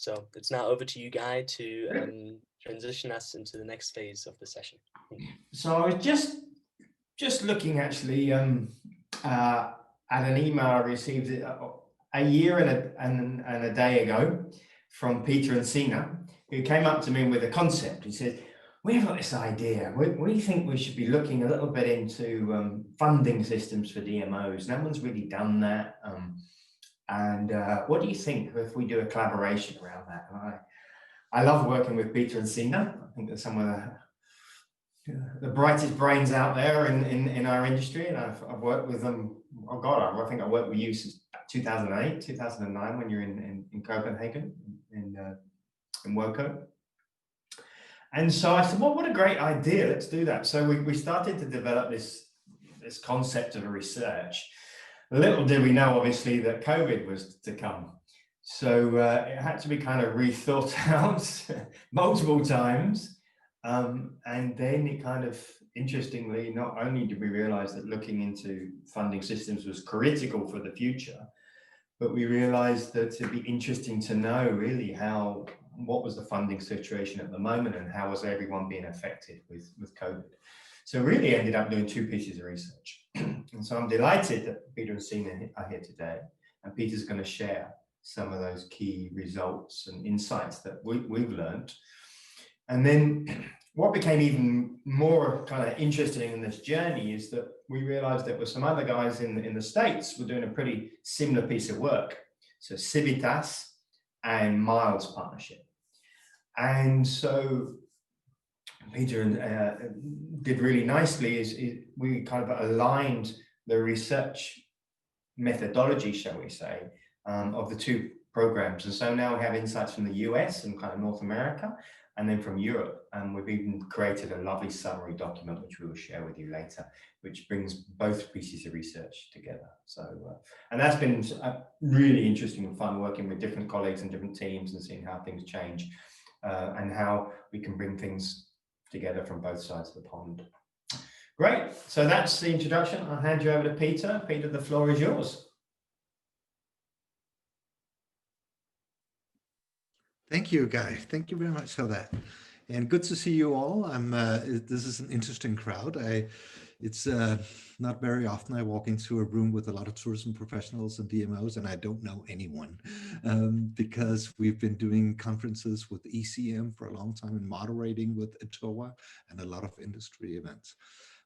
So it's now over to you, Guy, to transition us into the next phase of the session. So I was just looking actually at an email I received a year and a day ago from Peter and Sina, who came up to me with a concept. He said, "We've got this idea. We think we should be looking a little bit into funding systems for DMOs. No one's really done that. And what do you think if we do a collaboration around that?" And I love working with Peter and Sina. I think they're some of the brightest brains out there in our industry, and I've worked with them. Oh God, I think I worked with you since 2008, 2009 when you're in Copenhagen in WOCO. And so I said, well, what a great idea, let's do that. So we started to develop this concept of a research. Little did we know, obviously, that COVID was to come. So it had to be kind of rethought out multiple times. And then it kind of, interestingly, not only did we realize that looking into funding systems was critical for the future, but we realized that it'd be interesting to know really what was the funding situation at the moment and how was everyone being affected with COVID. So really ended up doing two pieces of research. And so I'm delighted that Peter and Sina are here today, and Peter's going to share some of those key results and insights that we've learned. And then what became even more kind of interesting in this journey is that we realized that with some other guys in the States were doing a pretty similar piece of work. So Civitas and Miles Partnership. And so Peter did really nicely is we kind of aligned the research methodology, shall we say, of the two programs. And so now we have insights from the US and kind of North America, and then from Europe. And we've even created a lovely summary document, which we will share with you later, which brings both pieces of research together. So, and that's been really interesting and fun working with different colleagues and different teams and seeing how things change and how we can bring things together from both sides of the pond. Great, so that's the introduction. I'll hand you over to Peter. Peter, the floor is yours. Thank you, Guy. Thank you very much for that. And good to see you all. This is an interesting crowd. It's not very often I walk into a room with a lot of tourism professionals and DMOs and I don't know anyone because we've been doing conferences with ECM for a long time and moderating with ETOA and a lot of industry events.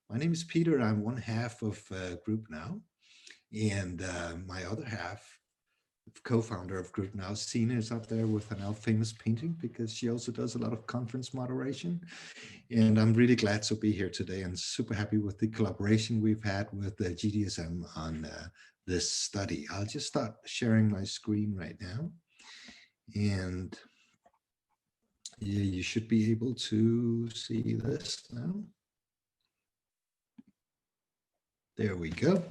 My name is Peter. I'm one half of Group Now, and my other half, co-founder of Group Now, Sina, is up there with a now famous painting because she also does a lot of conference moderation. And I'm really glad to be here today and super happy with the collaboration we've had with the GDSM on this study. I'll just start sharing my screen right now. And yeah, you should be able to see this now. There we go.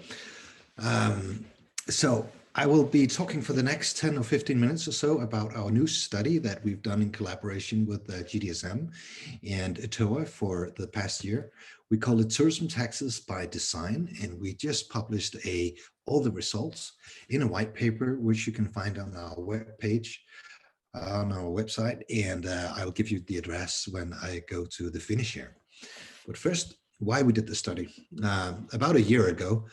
So I will be talking for the next 10 or 15 minutes or so about our new study that we've done in collaboration with GDSM and ETOA for the past year. We call it Tourism Taxes by Design, and we just published all the results in a white paper, which you can find on our webpage, on our website, and I will give you the address when I go to the finish here. But first, why we did the study. About a year ago,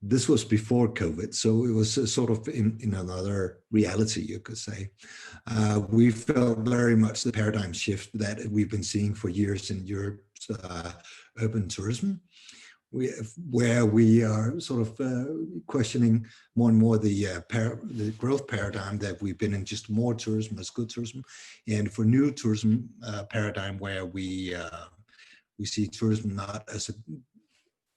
this was before COVID, so it was sort of in another reality, you could say. We felt very much the paradigm shift that we've been seeing for years in Europe's urban tourism, where we are sort of questioning more and more the growth paradigm that we've been in, just more tourism as good tourism, and for new tourism paradigm where we see tourism not as a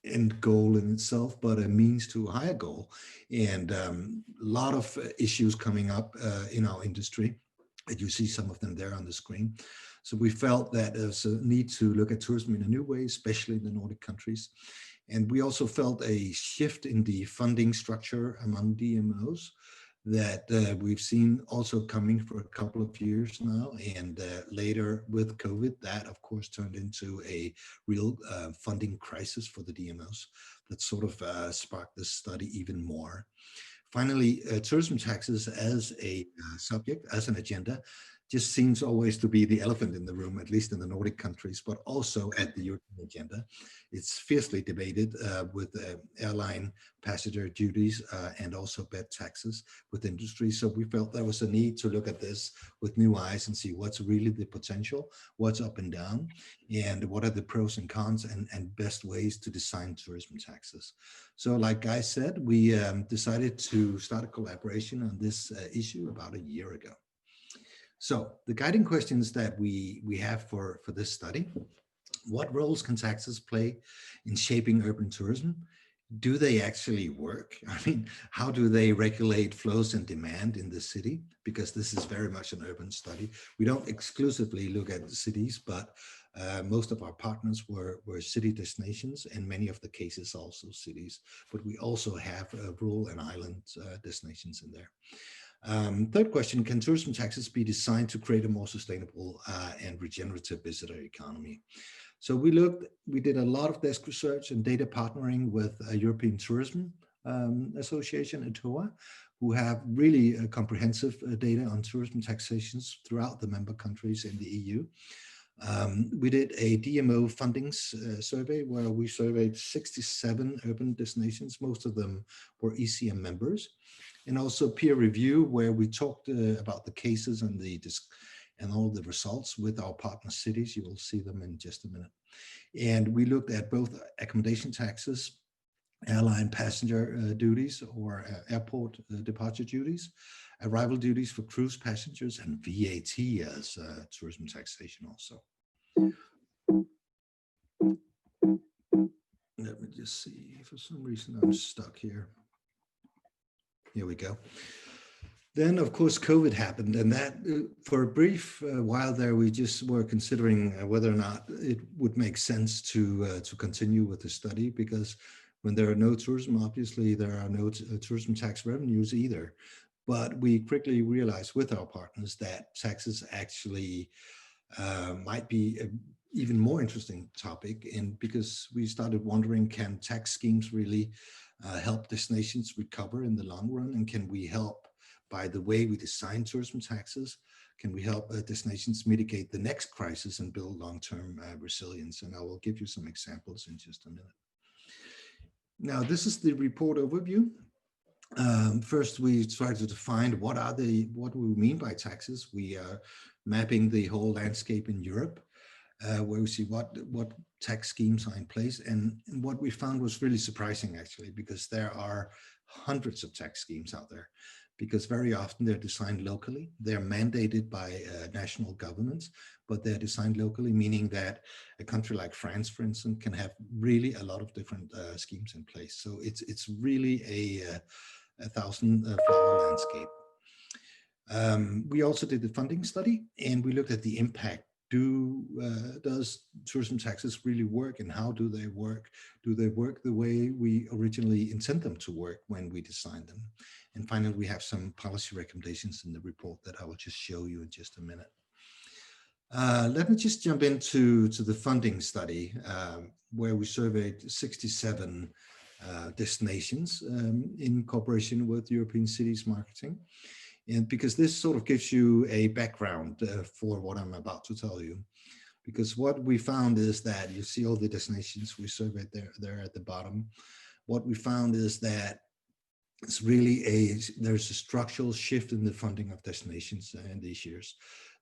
end goal in itself, but a means to a higher goal. And a lot of issues coming up in our industry, and you see some of them there on the screen. So we felt that there's a need to look at tourism in a new way, especially in the Nordic countries. And we also felt a shift in the funding structure among DMOs that we've seen also coming for a couple of years now. And later with COVID, that of course turned into a real funding crisis for the DMOs that sort of sparked this study even more. Finally, tourism taxes as a subject, as an agenda, just seems always to be the elephant in the room, at least in the Nordic countries, but also at the European agenda. It's fiercely debated with airline passenger duties and also bed taxes with industry. So we felt there was a need to look at this with new eyes and see what's really the potential, what's up and down, and what are the pros and cons and best ways to design tourism taxes. So like Guy said, we decided to start a collaboration on this issue about a year ago. So the guiding questions that we have for this study: what roles can taxes play in shaping urban tourism? Do they actually work? I mean, how do they regulate flows and demand in the city? Because this is very much an urban study. We don't exclusively look at the cities, but most of our partners were city destinations, and many of the cases also cities. But we also have rural and island destinations in there. Third question: can tourism taxes be designed to create a more sustainable and regenerative visitor economy? So we did a lot of desk research and data partnering with a European Tourism Association, ETOA, who have really comprehensive data on tourism taxations throughout the member countries in the EU. We did a DMO fundings survey where we surveyed 67 urban destinations. Most of them were ECM members. And also peer review, where we talked about the cases and all the results with our partner cities. You will see them in just a minute. And we looked at both accommodation taxes, airline passenger duties or airport departure duties, arrival duties for cruise passengers, and VAT as tourism taxation also. Let me just see, for some reason I'm stuck here. Here we go. Then, of course, COVID happened, and that for a brief while there, we just were considering whether or not it would make sense to continue with the study, because when there are no tourism, obviously there are no tourism tax revenues either. But we quickly realized with our partners that taxes actually might be an even more interesting topic, and because we started wondering, can tax schemes really help destinations recover in the long run, and can we help by the way we design tourism taxes? Can we help destinations mitigate the next crisis and build long-term resilience? And I will give you some examples in just a minute. Now, this is the report overview. First, we try to define what do we mean by taxes. We are mapping the whole landscape in Europe, where we see what tax schemes are in place. And what we found was really surprising, actually, because there are hundreds of tax schemes out there, because very often they're designed locally. They're mandated by national governments, but they're designed locally, meaning that a country like France, for instance, can have really a lot of different schemes in place. So it's really a thousand flower landscape. We also did the funding study, and we looked at the impact. Does tourism taxes really work, and how do they work? Do they work the way we originally intend them to work when we design them? And finally, we have some policy recommendations in the report that I will just show you in just a minute. Let me just jump into the funding study, where we surveyed 67 destinations in cooperation with European Cities Marketing. And because this sort of gives you a background for what I'm about to tell you. Because what we found is that you see all the destinations we surveyed there at the bottom. What we found is that it's really there's a structural shift in the funding of destinations in these years.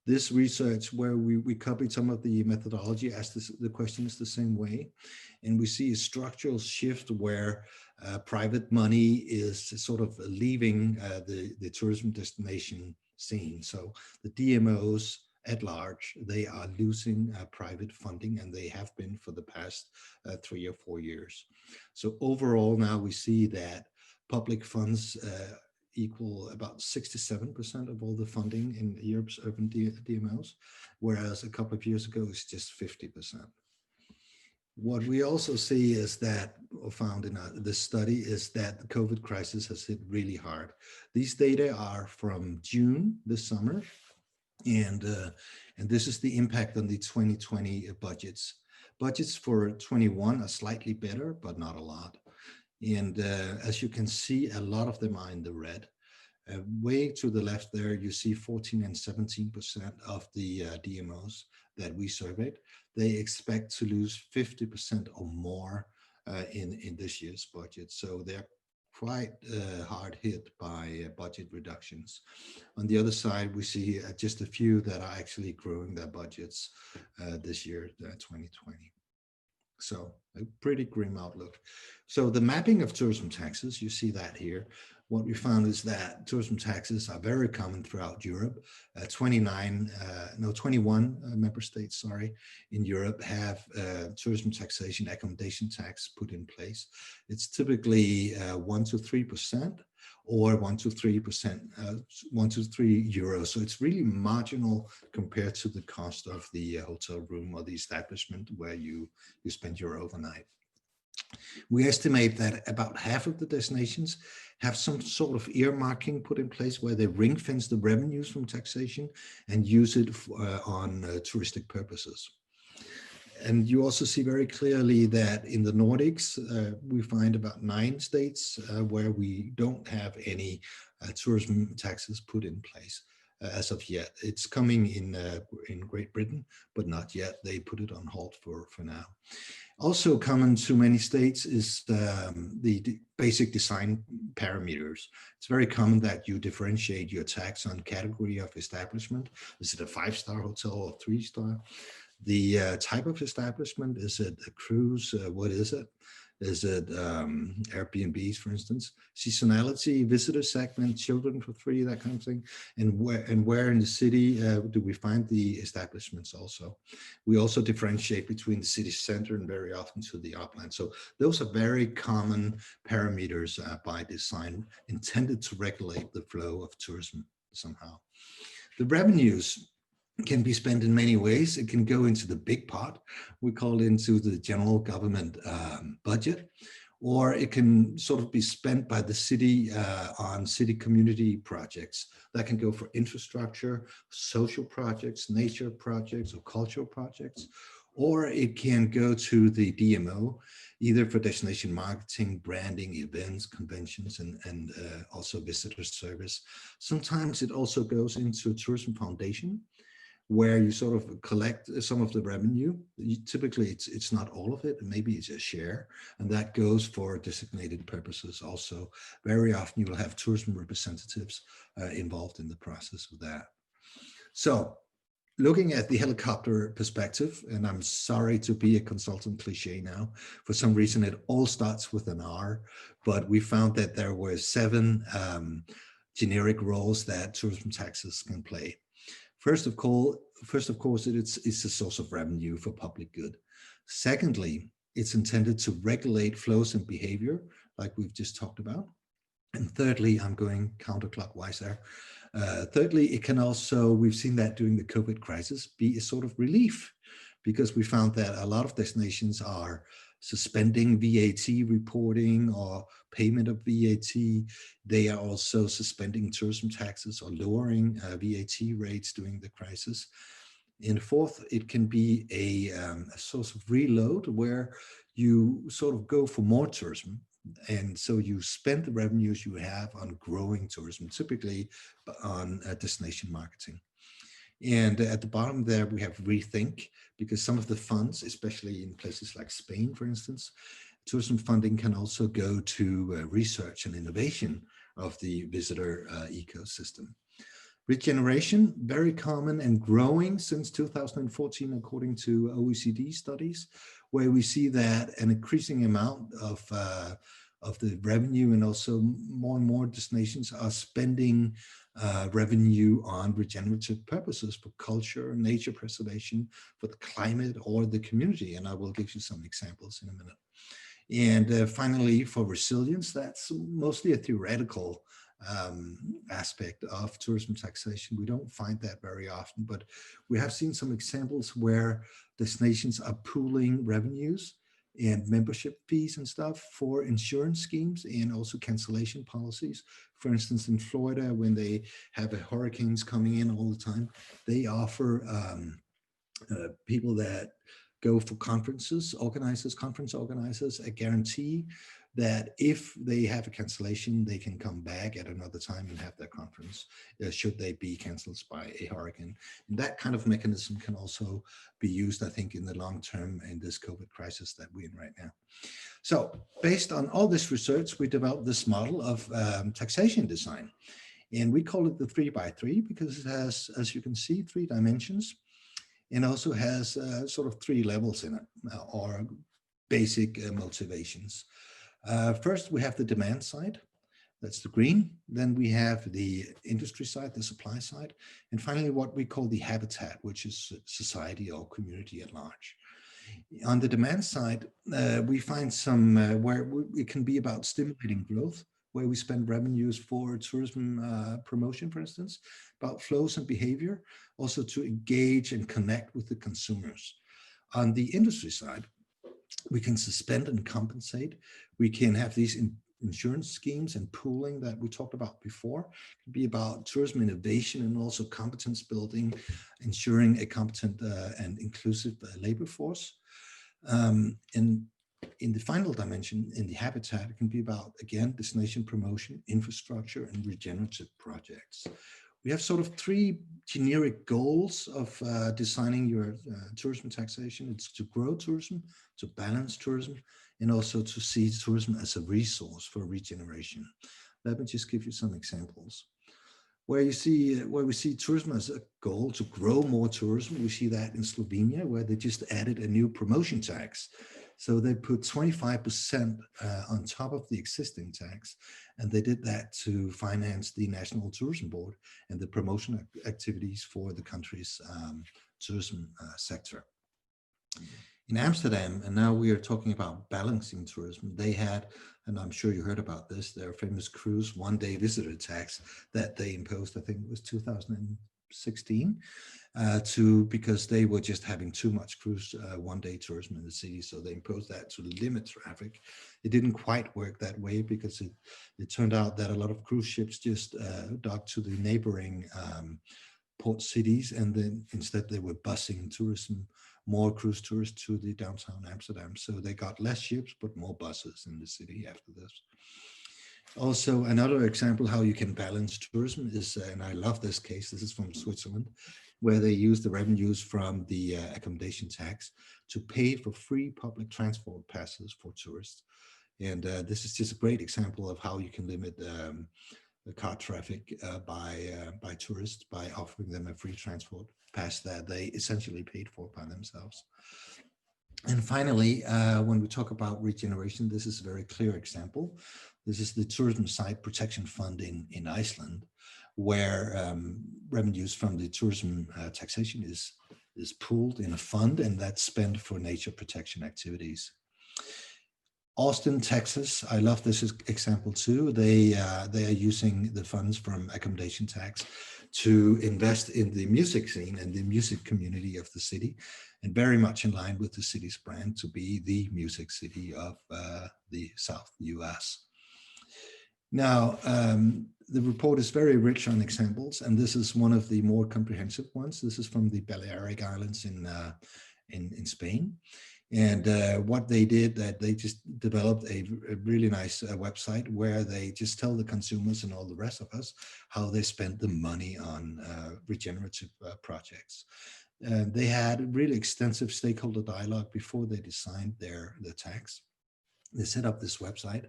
This research, where we copied some of the methodology, asked the questions the same way, and we see a structural shift where private money is sort of leaving the tourism destination scene. So the DMOs at large, they are losing private funding, and they have been for the past 3 or 4 years. So overall, now we see that public funds equal about 67% of all the funding in Europe's urban DMOs, whereas a couple of years ago it's just 50%. What we also see is that, or found in this study, is that the COVID crisis has hit really hard. These data are from June this summer, and this is the impact on the 2020 budgets. Budgets for 21 are slightly better, but not a lot. And as you can see, a lot of them are in the red. Way to the left there, you see 14 and 17% of the DMOs that we surveyed. They expect to lose 50% or more in this year's budget. So they're quite hard hit by budget reductions. On the other side, we see just a few that are actually growing their budgets this year, 2020. So a pretty grim outlook. So the mapping of tourism taxes, you see that here. What we found is that tourism taxes are very common throughout Europe. 21 member states, in Europe have tourism taxation, accommodation tax put in place. It's typically 1 to 3% or 1 to 3%, 1 to 3 euros. So it's really marginal compared to the cost of the hotel room or the establishment where you spend your overnight. We estimate that about half of the destinations have some sort of earmarking put in place where they ring fence the revenues from taxation and use it on touristic purposes. And you also see very clearly that in the Nordics, we find about 9 states where we don't have any tourism taxes put in place as of yet. It's coming in Great Britain, but not yet. They put it on hold for now. Also common to many states is the basic design parameters. It's very common that you differentiate your tax on category of establishment. Is it a 5-star hotel or 3-star? The type of establishment, is it a cruise? What is it? Is it Airbnbs, for instance? Seasonality, visitor segment, children for free, that kind of thing. And where in the city do we find the establishments also? We also differentiate between the city center and very often to the upland. So those are very common parameters by design intended to regulate the flow of tourism somehow. The revenues can be spent in many ways. It can go into the big pot, we call it, into the general government budget, or it can sort of be spent by the city on city community projects. That can go for infrastructure, social projects, nature projects, or cultural projects, or it can go to the DMO, either for destination marketing, branding, events, conventions, and also visitor service. Sometimes it also goes into a tourism foundation, where you sort of collect some of the revenue. Typically, it's not all of it, maybe it's a share, and that goes for designated purposes also. Very often you will have tourism representatives involved in the process of that. So looking at the helicopter perspective, and I'm sorry to be a consultant cliche now, for some reason it all starts with an R, but we found that there were 7 generic roles that tourism taxes can play. First of course, it's a source of revenue for public good. Secondly, it's intended to regulate flows and behavior, like we've just talked about. And thirdly, I'm going counterclockwise there. Thirdly, it can also, we've seen that during the COVID crisis, be a sort of relief, because we found that a lot of destinations are suspending VAT reporting or payment of VAT. They are also suspending tourism taxes or lowering VAT rates during the crisis. And fourth, it can be a source of reload where you sort of go for more tourism. And so you spend the revenues you have on growing tourism, typically on destination marketing. And at the bottom there, we have Rethink, because some of the funds, especially in places like Spain, for instance, tourism funding can also go to research and innovation of the visitor ecosystem. Regeneration, very common and growing since 2014, according to OECD studies, where we see that an increasing amount of the revenue, and also more and more destinations are spending revenue on regenerative purposes for culture, nature preservation, for the climate or the community. And I will give you some examples in a minute. And finally, for resilience, that's mostly a theoretical aspect of tourism taxation. We don't find that very often, but we have seen some examples where destinations are pooling revenues and membership fees and stuff for insurance schemes and also cancellation policies. For instance, in Florida, when they have hurricanes coming in all the time, they offer people that go for conference organizers, a guarantee that if they have a cancellation, they can come back at another time and have their conference, should they be cancelled by a hurricane. And that kind of mechanism can also be used, I think, in the long term in this COVID crisis that we're in right now. So based on all this research, we developed this model of taxation design. And we call it the 3x3 because it has, as you can see, 3 dimensions, and also has sort of 3 levels in it, or basic motivations. First, we have the demand side. That's the green. Then we have the industry side, the supply side. And finally, what we call the habitat, which is society or community at large. On the demand side, we find some where it can be about stimulating growth, where we spend revenues for tourism promotion, for instance, about flows and behavior, also to engage and connect with the consumers. On the industry side, we can suspend and compensate. We can have these insurance schemes and pooling that we talked about before. It can be about tourism innovation and also competence building, ensuring a competent and inclusive labor force. And in the final dimension, in the habitat, it can be about, again, destination promotion, infrastructure, and regenerative projects. We have sort of 3 generic goals of designing your tourism taxation. It's to grow tourism, to balance tourism, and also to see tourism as a resource for regeneration. Let me just give you some examples. Where we see tourism as a goal to grow more tourism, we see that in Slovenia, where they just added a new promotion tax. So they put 25% on top of the existing tax, and they did that to finance the National Tourism Board and the promotion activities for the country's tourism sector. In Amsterdam, and now we are talking about balancing tourism, they had, and I'm sure you heard about this, their famous cruise one-day visitor tax that they imposed, I think it was 2016, because they were just having too much cruise one-day tourism in the city, so they imposed that to limit traffic. It didn't quite work that way because it turned out that a lot of cruise ships just docked to the neighboring port cities, and then instead they were busing tourism, more cruise tourists to the downtown Amsterdam. So they got less ships, but more buses in the city after this. Also, another example how you can balance tourism is, and I love this case, this is from Switzerland, where they use the revenues from the accommodation tax to pay for free public transport passes for tourists. And this is just a great example of how you can limit the car traffic by tourists by offering them a free transport pass that they essentially paid for by themselves. And finally, when we talk about regeneration, this is a very clear example. This is the Tourism Site Protection Fund in Iceland, where revenues from the tourism taxation is pooled in a fund, and that's spent for nature protection activities. Austin, Texas, I love this example too. They are using the funds from accommodation tax to invest in the music scene and the music community of the city, and very much in line with the city's brand to be the music city of the South US. Now, the report is very rich on examples, and this is one of the more comprehensive ones. This is from the Balearic Islands in Spain. And what they did, that they just developed a really nice website where they just tell the consumers and all the rest of us how they spent the money on regenerative projects. They had really extensive stakeholder dialogue before they designed the tax. They set up this website.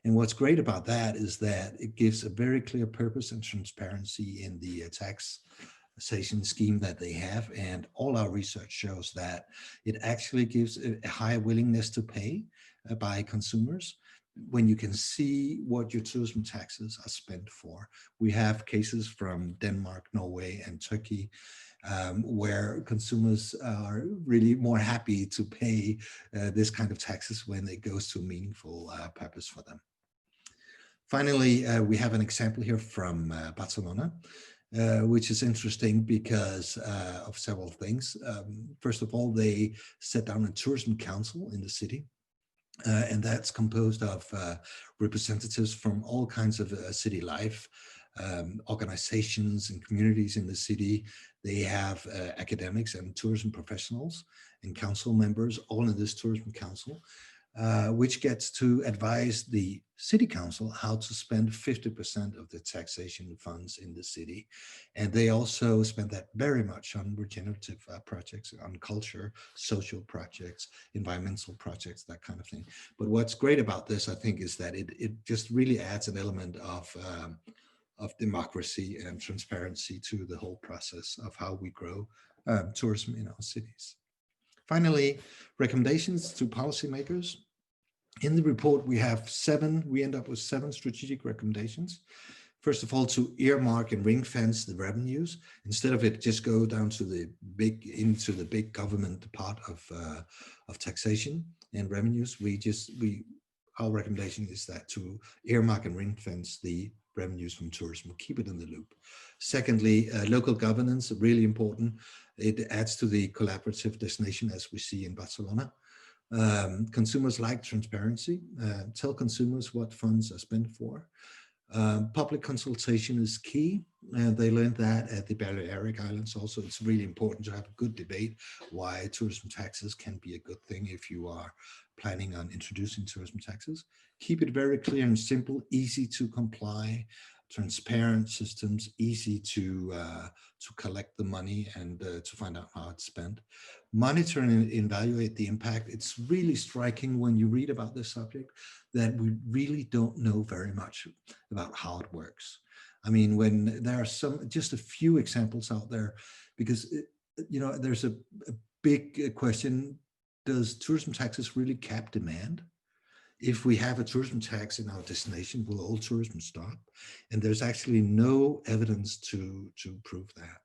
And what's great about that is that it gives a very clear purpose and transparency in the taxation scheme that they have, and all our research shows that it actually gives a high willingness to pay by consumers when you can see what your tourism taxes are spent for. We have cases from Denmark, Norway, and Turkey where consumers are really more happy to pay this kind of taxes when it goes to a meaningful purpose for them. Finally, we have an example here from Barcelona, which is interesting because of several things. First of all, they set down a tourism council in the city, and that's composed of representatives from all kinds of city life, organizations and communities in the city. They have academics and tourism professionals and council members all in this tourism council. which gets to advise the city council how to spend 50% of the taxation funds in the city. And they also spend that very much on regenerative projects, on culture, social projects, environmental projects, that kind of thing. But what's great about this, I think, is that it just really adds an element of democracy and transparency to the whole process of how we grow tourism in our cities. Finally, recommendations to policymakers. In the report, we end up with 7 strategic recommendations. First of all, to earmark and ring fence the revenues. Instead of it just go down to the big government part of taxation and revenues, our recommendation is that to earmark and ring fence the revenues from tourism, keep it in the loop. Secondly, local governance, really important. It adds to the collaborative destination as we see in Barcelona. Consumers like transparency. Tell consumers what funds are spent for. Public consultation is key. They learned that at the Balearic Islands also. It's really important to have a good debate why tourism taxes can be a good thing if you are planning on introducing tourism taxes. Keep it very clear and simple, easy to comply, transparent systems, easy to collect the money and to find out how it's spent. Monitor and evaluate the impact. It's really striking when you read about this subject that we really don't know very much about how it works. I mean, when there are just a few examples out there, because there's a big question: does tourism taxes really cap demand? If we have a tourism tax in our destination, will all tourism stop? And there's actually no evidence to prove that.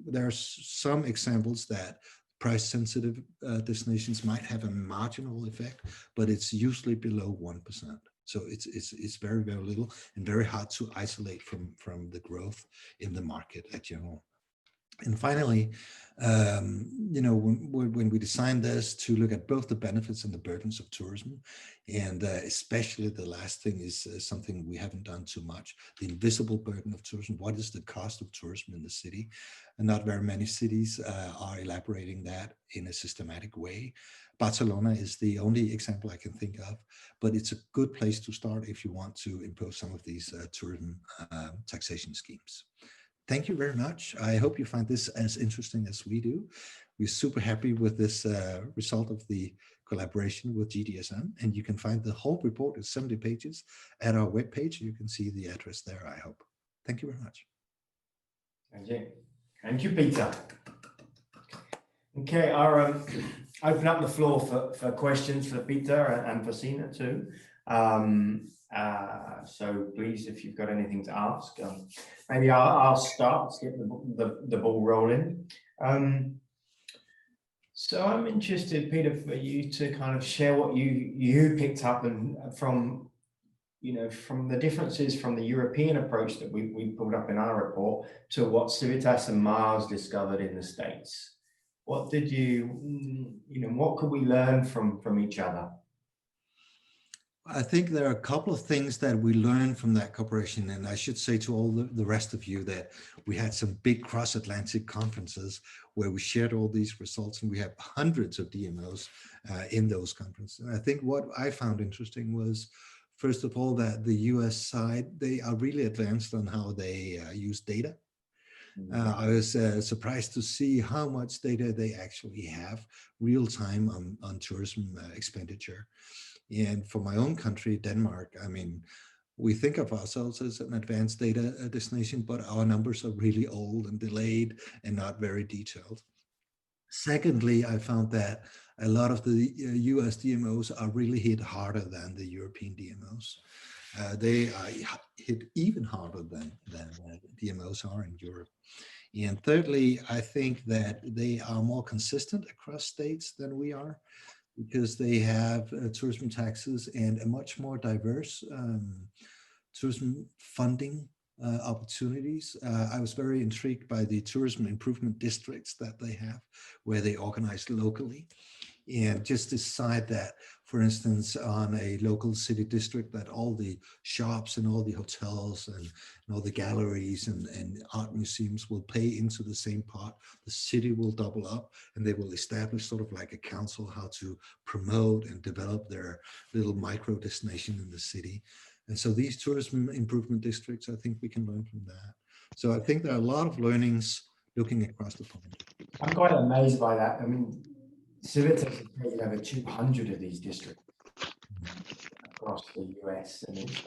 There are some examples that price-sensitive destinations might have a marginal effect, but it's usually below 1%. So it's very, very little and very hard to isolate from the growth in the market at general. And finally, when we designed this to look at both the benefits and the burdens of tourism, and especially the last thing is something we haven't done too much, the invisible burden of tourism. What is the cost of tourism in the city? And not very many cities are elaborating that in a systematic way. Barcelona is the only example I can think of, but it's a good place to start if you want to impose some of these tourism taxation schemes. Thank you very much. I hope you find this as interesting as we do. We're super happy with this result of the collaboration with GDSM, and you can find the whole report is 70 pages at our webpage. You can see the address there, I hope. Thank you very much. Thank you. Thank you, Peter. Okay, I'll open up the floor for questions for Peter and for Sina too. So please, if you've got anything to ask, maybe I'll start. Let's get the ball rolling. So I'm interested, Peter, for you to kind of share what you picked up and from the differences from the European approach that we pulled up in our report to what Civitas and Mars discovered in the States. What did what could we learn from each other? I think there are a couple of things that we learned from that cooperation, and I should say to all the rest of you that we had some big cross-Atlantic conferences where we shared all these results, and we have hundreds of DMOs in those conferences. And I think what I found interesting was, first of all, that the US side, they are really advanced on how they use data. I was surprised to see how much data they actually have real time on tourism expenditure. And for my own country, Denmark, I mean, we think of ourselves as an advanced data destination, but our numbers are really old and delayed and not very detailed. Secondly, I found that a lot of the US DMOs are really hit harder than the European DMOs. They are hit even harder than DMOs are in Europe. And thirdly, I think that they are more consistent across states than we are, because they have tourism taxes and a much more diverse tourism funding opportunities. I was very intrigued by the tourism improvement districts that they have, where they organize locally, and just decide that for instance, on a local city district, that all the shops and all the hotels and all the galleries and art museums will pay into the same pot. The city will double up, and they will establish sort of like a council how to promote and develop their little micro destination in the city. And so these tourism improvement districts, I think we can learn from that. So I think there are a lot of learnings looking across the pond. I'm quite amazed by that. I mean, Civitas has taken over 200 of these districts across the US, and it's,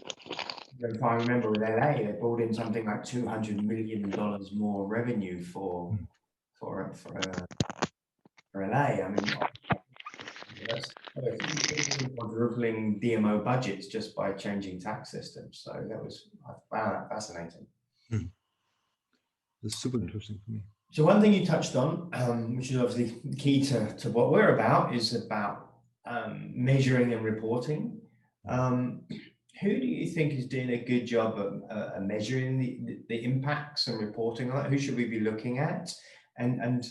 if I remember with LA, they brought in something like $200 million more revenue for LA. I mean, that's quadrupling DMO budgets just by changing tax systems. So I found that fascinating. It's super interesting for me. So one thing you touched on, which is obviously key to what we're about, is about measuring and reporting. Who do you think is doing a good job of measuring the impacts and reporting on that? Who should we be looking at? And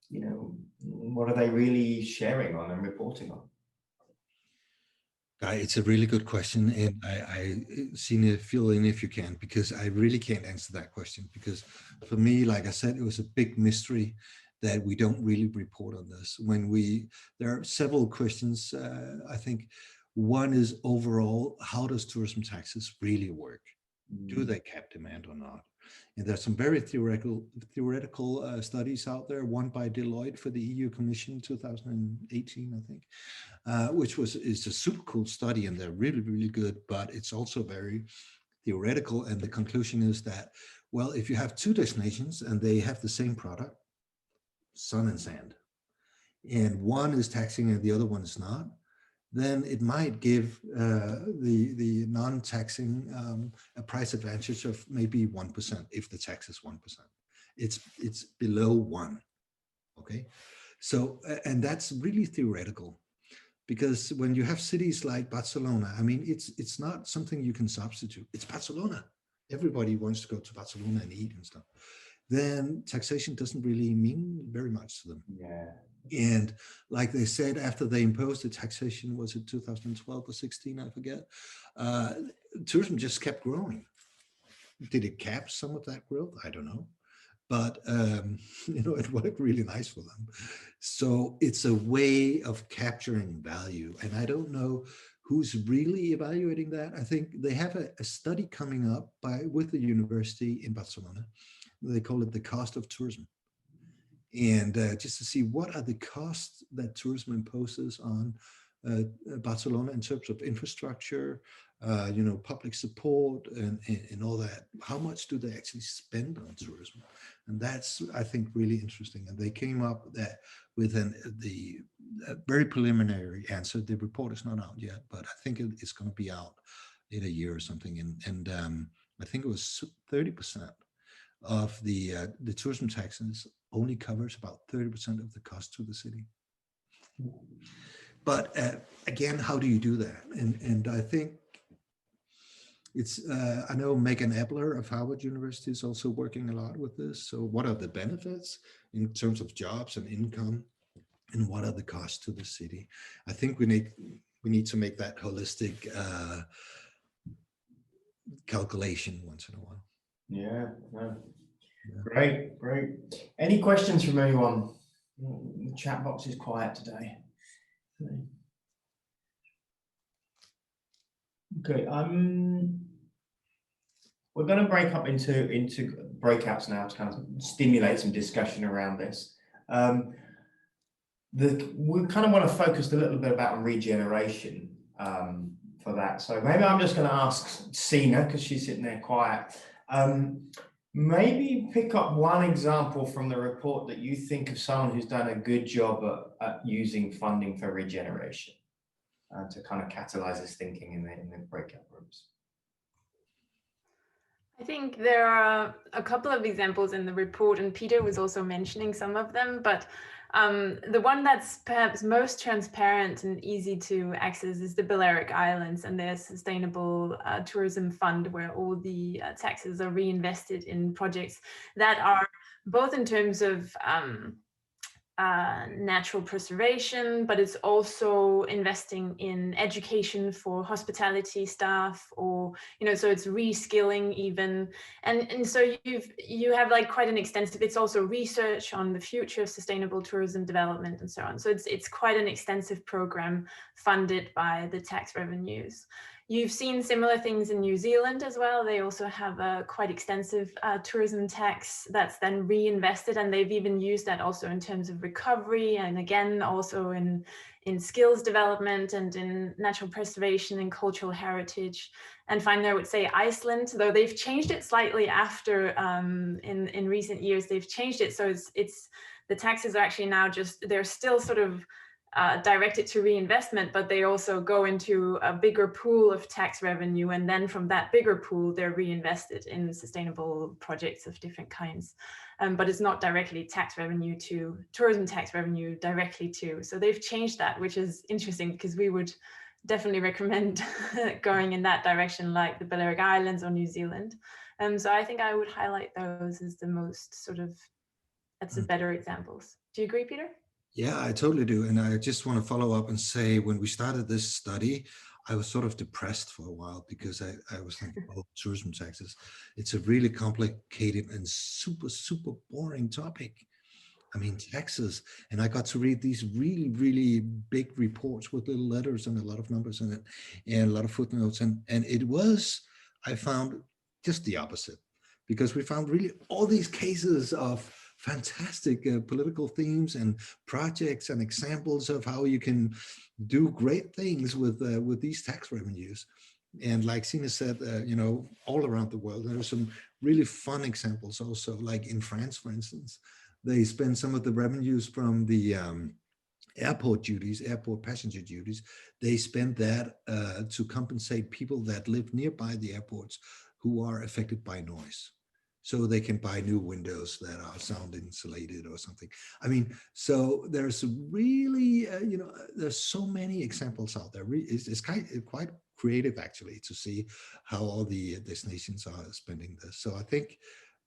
you know, what are they really sharing on and reporting on? It's a really good question, and I Sina, fill in if you can, because I really can't answer that question, because for me, like I said, it was a big mystery that we don't really report on this. There are several questions. I think one is overall, how does tourism taxes really work? Do they cap demand or not? And there's some very theoretical studies out there, one by Deloitte for the EU Commission in 2018, I think, which is a super cool study, and they're really, really good, but it's also very theoretical. And the conclusion is that, well, if you have two destinations and they have the same product, sun and sand, and one is taxing and the other one is not, then it might give the non-taxing a price advantage of maybe 1% if the tax is 1%. It's below 1, okay? So, and that's really theoretical, because when you have cities like Barcelona, I mean, it's not something you can substitute. It's Barcelona. Everybody wants to go to Barcelona and eat and stuff. Then taxation doesn't really mean very much to them. Yeah. And like they said, after they imposed the taxation, was it 2012 or 16, I forget, tourism just kept growing. Did it cap some of that growth? I don't know. But, you know, it worked really nice for them. So it's a way of capturing value. And I don't know who's really evaluating that. I think they have a study coming up with the university in Barcelona. They call it the cost of tourism. And just to see what are the costs that tourism imposes on Barcelona in terms of infrastructure, you know, public support and all that. How much do they actually spend on tourism? And that's, I think, really interesting. And they came up with the very preliminary answer. The report is not out yet, but I think it's going to be out in a year or something. And I think it was 30% of the tourism taxes only covers about 30% of the cost to the city. But again, how do you do that? And I think it's, I know Megan Ebler of Harvard University is also working a lot with this. So what are the benefits in terms of jobs and income, and what are the costs to the city? I think we need to make that holistic calculation once in a while. Yeah, no. Great. Any questions from anyone? The chat box is quiet today. Okay, we're going to break up into breakouts now to kind of stimulate some discussion around this. We kind of want to focus a little bit about regeneration for that. So maybe I'm just going to ask Sina, because she's sitting there quiet. Maybe pick up one example from the report that you think of someone who's done a good job at using funding for regeneration to kind of catalyze this thinking in the breakout rooms. I think there are a couple of examples in the report, and Peter was also mentioning some of them, but the one that's perhaps most transparent and easy to access is the Balearic Islands and their sustainable tourism fund, where all the taxes are reinvested in projects that are both in terms of natural preservation, but it's also investing in education for hospitality staff, or so it's reskilling even, and so you have like quite an extensive. It's also research on the future of sustainable tourism development and so on. So it's quite an extensive program funded by the tax revenues. You've seen similar things in New Zealand as well. They also have a quite extensive tourism tax that's then reinvested, and they've even used that also in terms of recovery, and again also in skills development and in natural preservation and cultural heritage. And finally, I would say Iceland, though they've changed it slightly after in recent years. They've changed it, so it's the taxes are actually now they're still sort of directed to reinvestment, but they also go into a bigger pool of tax revenue, and then from that bigger pool they're reinvested in sustainable projects of different kinds. But it's not directly tax revenue to tourism tax revenue directly to. So they've changed that, which is interesting, because we would definitely recommend going in that direction, like the Balearic Islands or New Zealand. So I think I would highlight those as the most sort of, that's the better examples. Do you agree, Peter? Yeah, I totally do. And I just want to follow up and say, when we started this study, I was sort of depressed for a while, because I was thinking, oh, tourism taxes, it's a really complicated and super, super boring topic. I mean, taxes. And I got to read these really, really big reports with little letters and a lot of numbers in it and a lot of footnotes. And it was, I found, just the opposite, because we found really all these cases of fantastic political themes and projects and examples of how you can do great things with these tax revenues. And like Sina said, all around the world, there are some really fun examples also, like in France, for instance. They spend some of the revenues from the airport passenger duties. They spend that to compensate people that live nearby the airports who are affected by noise, so they can buy new windows that are sound insulated or something. I mean, so there's really, there's so many examples out there. It's quite creative, actually, to see how all the destinations are spending this. So I think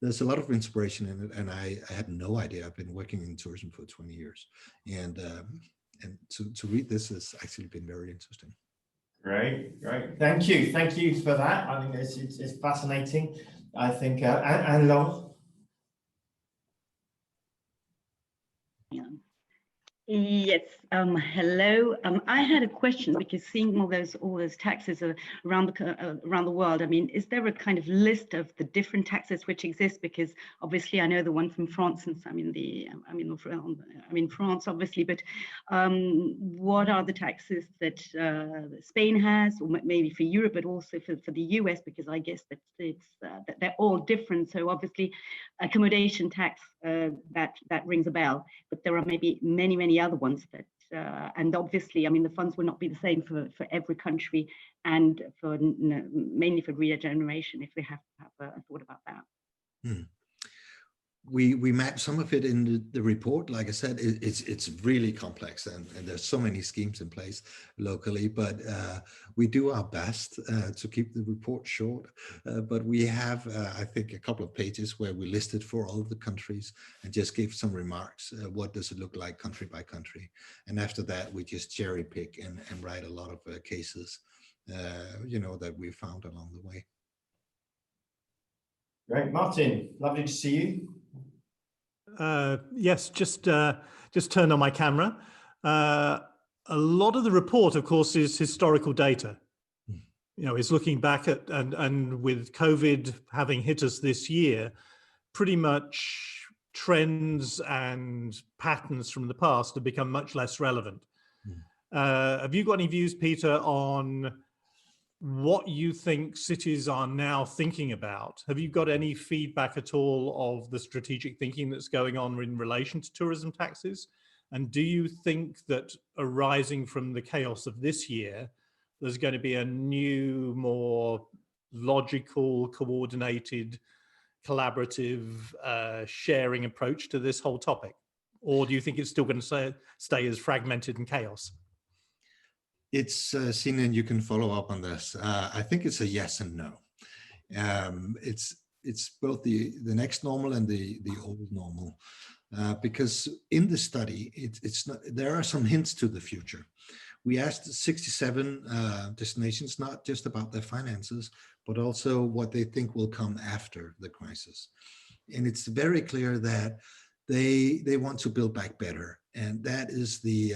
there's a lot of inspiration in it, and I had no idea. I've been working in tourism for 20 years, and to read this has actually been very interesting. Great. Thank you for that. I think it's fascinating. I think, and Laura? Yes. Hello. I had a question, because seeing all those taxes around the world. I mean, is there a kind of list of the different taxes which exist? Because obviously, I know the one from France, since I'm in France, obviously. But what are the taxes that Spain has, or maybe for Europe, but also for the US? Because I guess that that they're all different. So obviously, accommodation tax, that rings a bell. But there are maybe many other ones that, and obviously, I mean, the funds will not be the same for every country, and mainly for regeneration, if we have to have a thought about that. We map some of it in the report. Like I said, it's really complex, and there's so many schemes in place locally, but we do our best to keep the report short. But we have, I think, a couple of pages where we listed for all of the countries and just gave some remarks. What does it look like country by country? And after that, we just cherry pick and write a lot of cases, that we found along the way. Great. Martin, lovely to see you. Yes, just turned on my camera. A lot of the report, of course, is historical data. It's looking back at, and with COVID having hit us this year, pretty much trends and patterns from the past have become much less relevant. Have you got any views, Peter, on what you think cities are now thinking about? Have you got any feedback at all of the strategic thinking that's going on in relation to tourism taxes? And do you think that arising from the chaos of this year, there's going to be a new, more logical, coordinated, collaborative, sharing approach to this whole topic? Or do you think it's still going to stay as fragmented and chaos? It's Sina, and you can follow up on this. I think it's a yes and no. It's both the next normal and the old normal. because in the study, it's not, there are some hints to the future. We asked 67 destinations, not just about their finances, but also what they think will come after the crisis. And it's very clear that they want to build back better. And that is the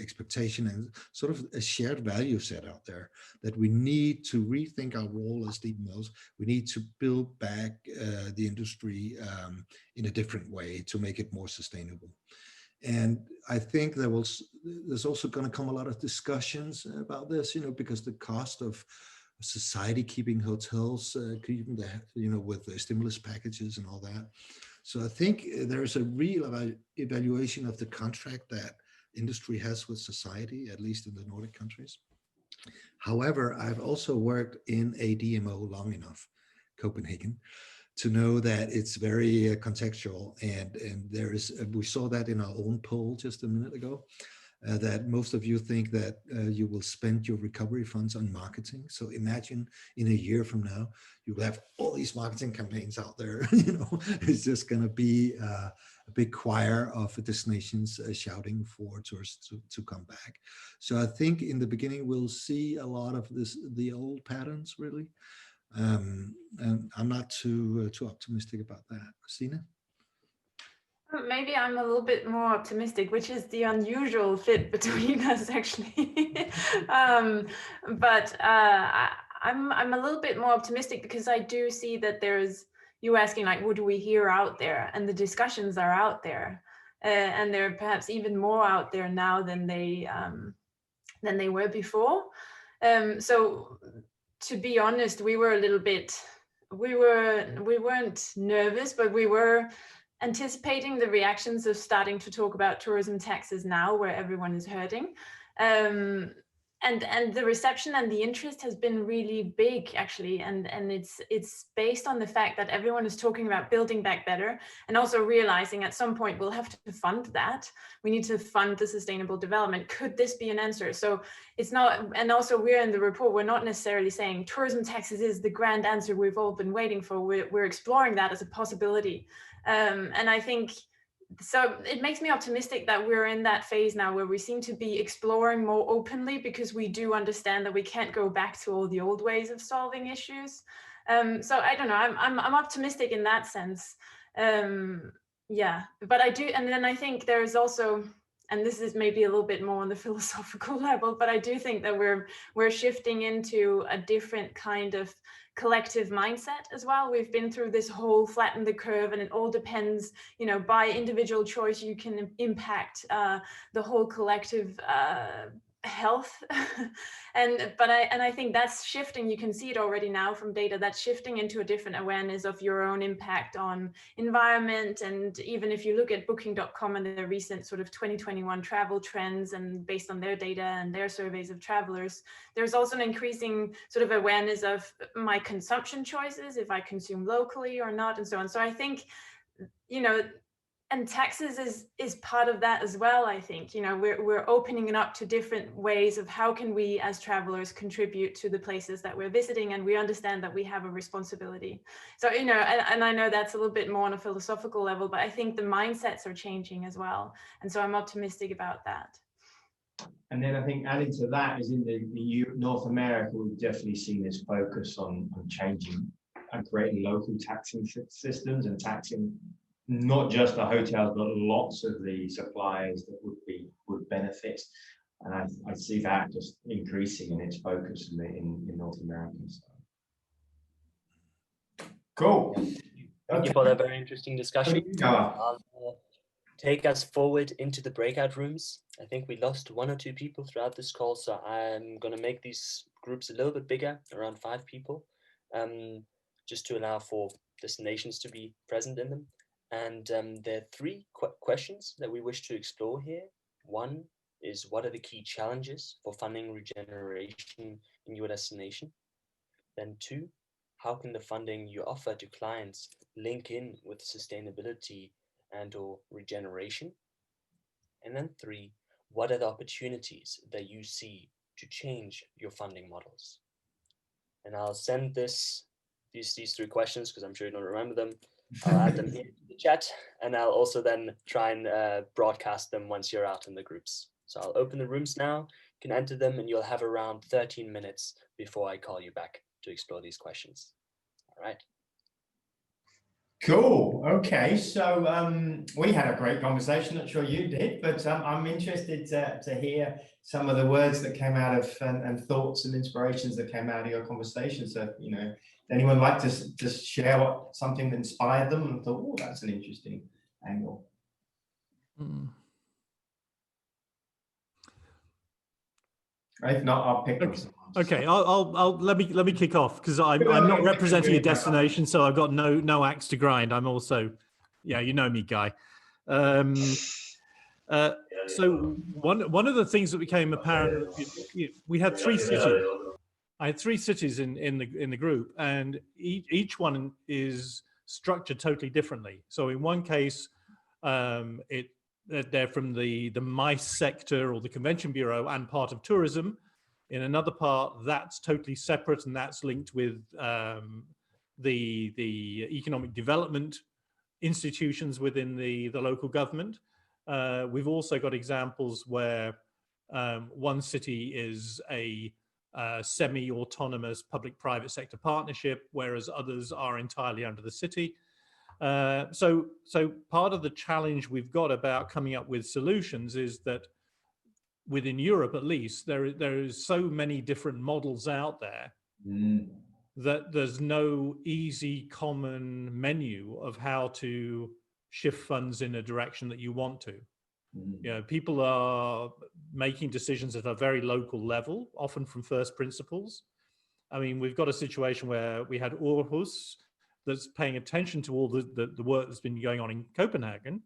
expectation and sort of a shared value set out there, that we need to rethink our role as DMOs. We need to build back the industry in a different way to make it more sustainable. And I think there's also going to come a lot of discussions about this, because the cost of society keeping hotels, keeping the, with the stimulus packages and all that. So I think there's a real evaluation of the contract that industry has with society, at least in the Nordic countries. However, I've also worked in a DMO long enough, Copenhagen, to know that it's very contextual, and there is, we saw that in our own poll just a minute ago, that most of you think that you will spend your recovery funds on marketing. So imagine in a year from now, you will have all these marketing campaigns out there. It's just going to be a big choir of destinations shouting for tourists to come back. So I think in the beginning, we'll see a lot of the old patterns, really. And I'm not too optimistic about that. Sina? Maybe I'm a little bit more optimistic, which is the unusual fit between us, actually. But I'm a little bit more optimistic because I do see that there's, you asking like, what do we hear out there? And the discussions are out there, and they're perhaps even more out there now than they were before. So to be honest, we were a little bit, we weren't nervous, but we were anticipating the reactions of starting to talk about tourism taxes now, where everyone is hurting. And the reception and the interest has been really big, actually, and it's based on the fact that everyone is talking about building back better, and also realizing at some point we'll have to fund that. We need to fund the sustainable development. Could this be an answer? So it's not, and also we're in the report, we're not necessarily saying tourism taxes is the grand answer we've all been waiting for. We're exploring that as a possibility. And I think, so it makes me optimistic that we're in that phase now where we seem to be exploring more openly, because we do understand that we can't go back to all the old ways of solving issues. So I don't know, I'm optimistic in that sense. Yeah, but I do, and then I think there's also, and this is maybe a little bit more on the philosophical level, but I do think that we're shifting into a different kind of collective mindset as well. We've been through this whole flatten the curve, and it all depends, by individual choice, you can impact the whole collective health. But I think that's shifting. You can see it already now from data, that's shifting into a different awareness of your own impact on environment. And even if you look at booking.com and their recent sort of 2021 travel trends, and based on their data and their surveys of travelers, there's also an increasing sort of awareness of my consumption choices, if I consume locally or not, and so on. So I think, and taxes is part of that as well. I think, we're opening it up to different ways of how can we as travelers contribute to the places that we're visiting, and we understand that we have a responsibility. So, and I know that's a little bit more on a philosophical level, but I think the mindsets are changing as well. And so I'm optimistic about that. And then I think adding to that is in the North America, we've definitely seen this focus on changing and creating local taxing systems and taxing not just the hotels, but lots of the suppliers that would benefit. And I see that just increasing in its focus in North America. So. Cool. Thank you for that very interesting discussion. I'll take us forward into the breakout rooms. I think we lost 1 or 2 people throughout this call, so I'm going to make these groups a little bit bigger, around 5 people, just to allow for destinations to be present in them. And there are 3 questions that we wish to explore here. One is, what are the key challenges for funding regeneration in your destination? Then 2, how can the funding you offer to clients link in with sustainability and or regeneration? And then 3, what are the opportunities that you see to change your funding models? And I'll send these 3 questions, because I'm sure you don't remember them, I'll add them here to the chat, and I'll also then try and broadcast them once you're out in the groups. So I'll open the rooms now, you can enter them, and you'll have around 13 minutes before I call you back to explore these questions. All right. Cool. Okay, so we had a great conversation. Not sure you did, but I'm interested to hear some of the words that came out of and thoughts and inspirations that came out of your conversation. So, you know, anyone like to just share something that inspired them and thought, oh, that's an interesting angle. If not, I'll pick up some. Okay, I'll let me kick off, because I'm not representing a destination, so I've got no axe to grind. I'm also, yeah, you know me, Guy. So one of the things that became apparent, we had 3 cities. I had 3 cities in the group, and each one is structured totally differently. So in one case, they're from the MICE sector or the Convention Bureau and part of tourism. In another part, that's totally separate, and that's linked with the economic development institutions within the local government. We've also got examples where one city is a semi-autonomous public-private sector partnership, whereas others are entirely under the city. So part of the challenge we've got about coming up with solutions is that within Europe, at least, there is so many different models out there that there's no easy common menu of how to shift funds in a direction that you want to. You know, people are making decisions at a very local level, often from first principles. I mean, we've got a situation where we had Aarhus that's paying attention to all the work that's been going on in Copenhagen.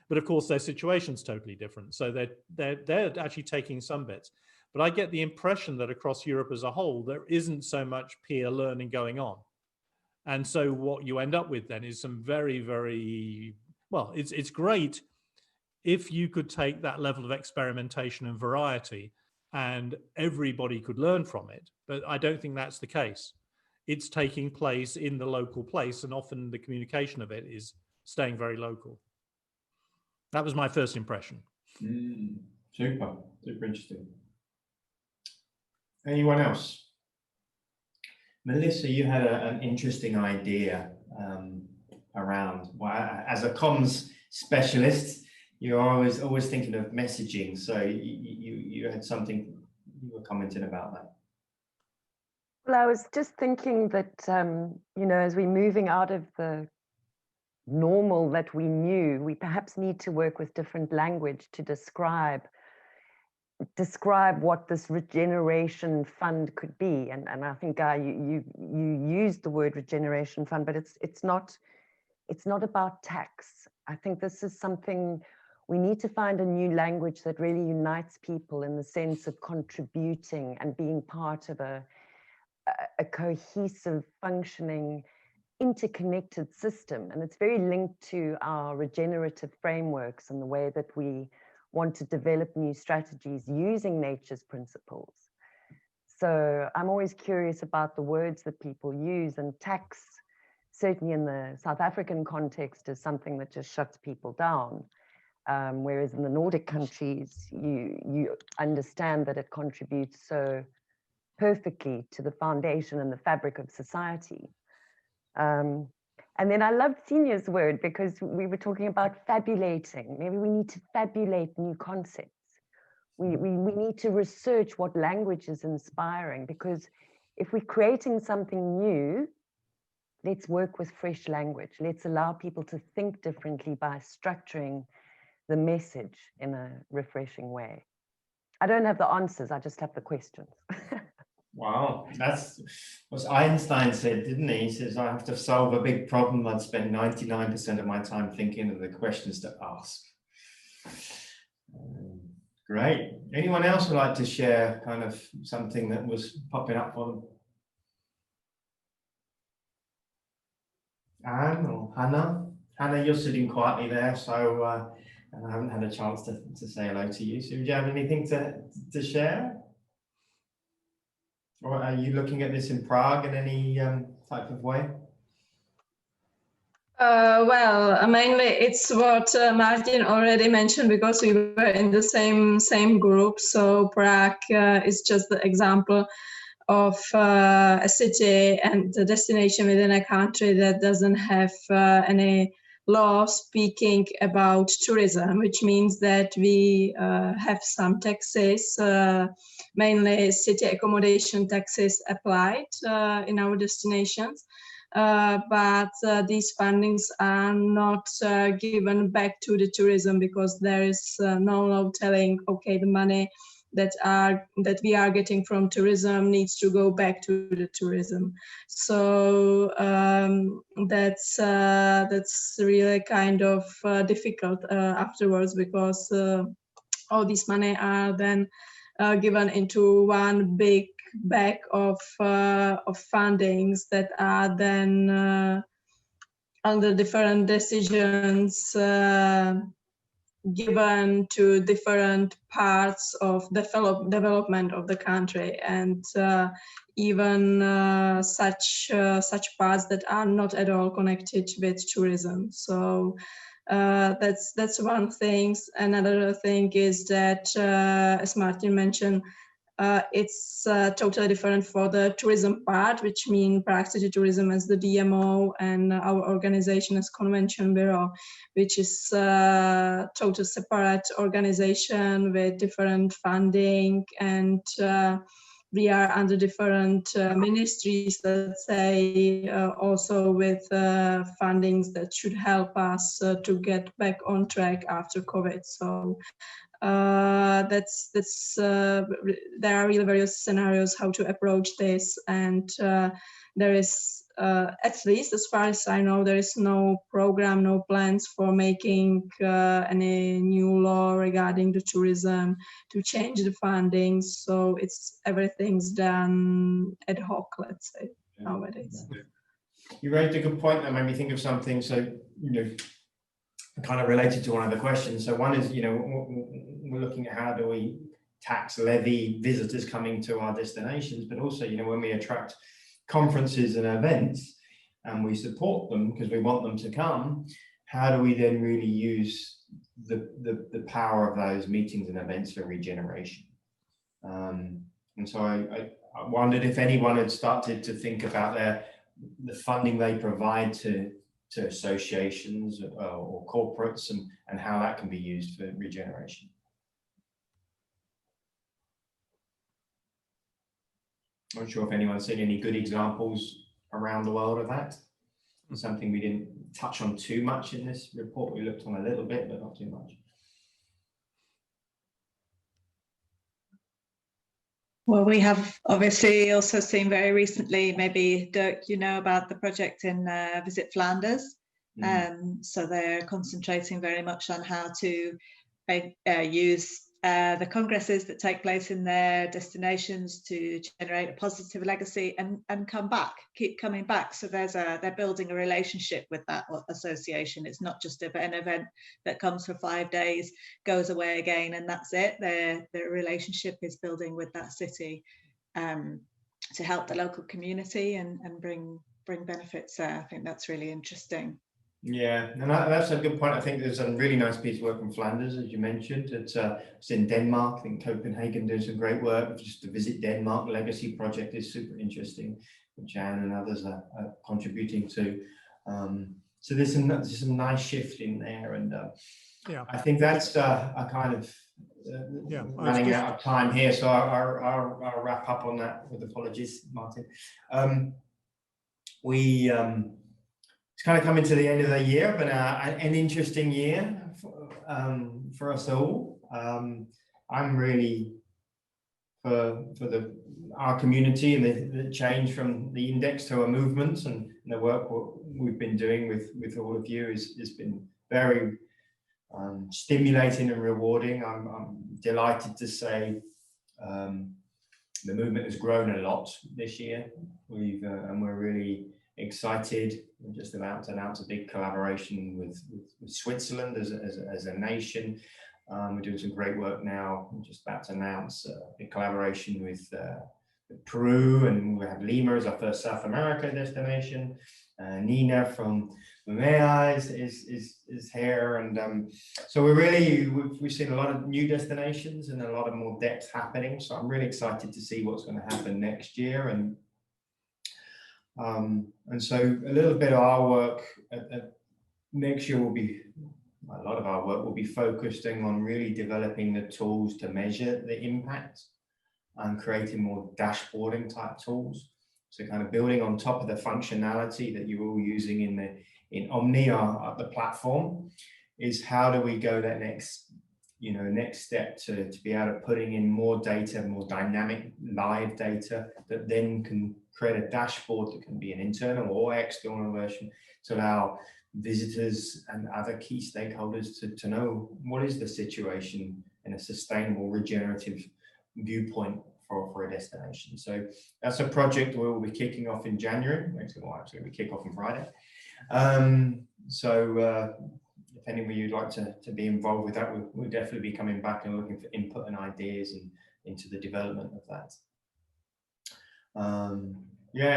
But of course, their situation's totally different. So they're actually taking some bits. But I get the impression that across Europe as a whole, there isn't so much peer learning going on. And so what you end up with then is some very, very, well, it's great if you could take that level of experimentation and variety and everybody could learn from it. But I don't think that's the case. It's taking place in the local place, and often the communication of it is staying very local. That was my first impression. Super interesting. Anyone else? Melissa, you had an interesting idea around, well, as a comms specialist, you're always thinking of messaging. So you had something, you were commenting about that. Well, I was just thinking that, you know, as we're moving out of the normal that we knew, we perhaps need to work with different language to describe what this regeneration fund could be. And I think, Guy, you used the word regeneration fund, but it's not about tax. I think this is something we need to find a new language that really unites people in the sense of contributing and being part of a cohesive, functioning, interconnected system. And it's very linked to our regenerative frameworks and the way that we want to develop new strategies using nature's principles. So I'm always curious about the words that people use, and tax, certainly in the South African context, is something that just shuts people down. Whereas in the Nordic countries, you understand that it contributes so perfectly to the foundation and the fabric of society. And then I loved Senior's word, because we were talking about fabulating. Maybe we need to fabulate new concepts. We need to research what language is inspiring, because if we're creating something new, let's work with fresh language. Let's allow people to think differently by structuring the message in a refreshing way. I don't have the answers, I just have the questions. Wow, that's what Einstein said, didn't he? He says, I have to solve a big problem, I'd spend 99% of my time thinking of the questions to ask. Great. Anyone else would like to share kind of something that was popping up for them? Anne or Hannah? Hannah, you're sitting quietly there, so and I haven't had a chance to say hello to you. So do you have anything to share? Or are you looking at this in Prague in any type of way? Well, mainly it's what Martin already mentioned, because we were in the same group. So Prague is just the example of a city and a destination within a country that doesn't have any law speaking about tourism, which means that we have some taxes, mainly city accommodation taxes applied in our destinations. But these fundings are not given back to the tourism, because there is no law telling, okay, the money that we are getting from tourism needs to go back to the tourism. So that's really kind of difficult afterwards, because all this money are then given into one big bag of fundings that are then under different decisions given to different parts of development of the country, and even such parts that are not at all connected with tourism. So that's one thing. Another thing is that, as Martin mentioned, it's totally different for the tourism part, which means Prague City Tourism as the DMO, and our organization as Convention Bureau, which is a total separate organization with different funding, and we are under different ministries, let's say, also with fundings that should help us to get back on track after COVID. So there are really various scenarios how to approach this, and there is at least as far as I know, there is no program, no plans for making any new law regarding the tourism to change the funding. So everything's done ad hoc, let's say, nowadays. You raised a good point that made me think of something. So, kind of related to one of the questions. So one is, we're looking at how do we tax levy visitors coming to our destinations, but also, when we attract conferences and events and we support them because we want them to come, how do we then really use the power of those meetings and events for regeneration? And so I wondered if anyone had started to think about the funding they provide to associations or corporates, and how that can be used for regeneration. I'm not sure if anyone's seen any good examples around the world of that. It's something we didn't touch on too much in this report. We looked on a little bit, but not too much. Well, we have obviously also seen very recently, maybe Dirk, about the project in Visit Flanders. So they're concentrating very much on how to use the congresses that take place in their destinations to generate a positive legacy and keep coming back. So they're building a relationship with that association. It's not just an event that comes for 5 days, goes away again, and that's it. Their relationship is building with that city to help the local community and bring benefits there. I think that's really interesting. Yeah, and that's a good point. I think there's a really nice piece of work in Flanders, as you mentioned. It's in Denmark. I think Copenhagen doing some great work. Just the Visit Denmark Legacy project is super interesting, which Anne and others are contributing to. So there's some nice shift in there, and I think that's a kind of running out of time here. So I'll wrap up on that with apologies, Martin. It's kind of coming to the end of the year, but an interesting year for us all. I'm really for our community and the change from the index to a movement, and the work we've been doing with all of you has been very stimulating and rewarding. I'm delighted to say the movement has grown a lot this year. And we're really excited. We're just about to announce a big collaboration with Switzerland as a nation. We're doing some great work now. We're just about to announce a big collaboration with Peru, and we have Lima as our first South America destination. Nina from Mumea is here, and so we've seen a lot of new destinations and a lot of more depth happening. So I'm really excited to see what's going to happen next year, and so a little bit of our work next year will be, a lot of our work will be focusing on really developing the tools to measure the impact and creating more dashboarding type tools. So kind of building on top of the functionality that you're all using in Omni, the platform, is how do we go that next step to be able to putting in more data, more dynamic live data that then can create a dashboard that can be an internal or external version to allow visitors and other key stakeholders to know what is the situation in a sustainable regenerative viewpoint for a destination. So that's a project we will be kicking off in January. Actually, we kick off on Friday. If any of you'd like to be involved with that, we'll definitely be coming back and looking for input and ideas into the development of that.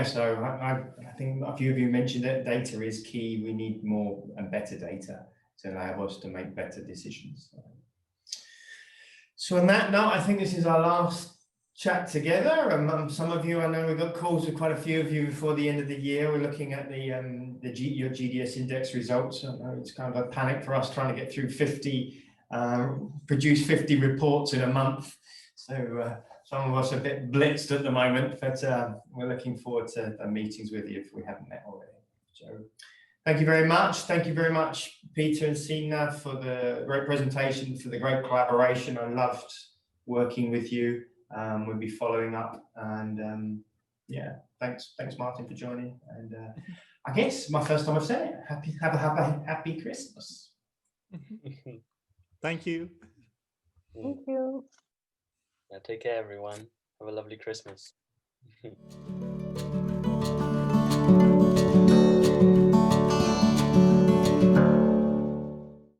So I think a few of you mentioned that data is key. We need more and better data to allow us to make better decisions. So on that note, I think this is our last chat together. Some of you, I know we've got calls with quite a few of you before the end of the year. We're looking at your GDS index results. I know it's kind of a panic for us trying to get through produce 50 reports in a month. So some of us are a bit blitzed at the moment, but we're looking forward to meetings with you if we haven't met already. So thank you very much. Thank you very much, Peter and Sina, for the great presentation, for the great collaboration. I loved working with you. We'll be following up, and thanks Martin for joining. And I guess my first time I've said it. Have a happy Christmas. Thank you. Thank you. Take care, everyone. Have a lovely Christmas.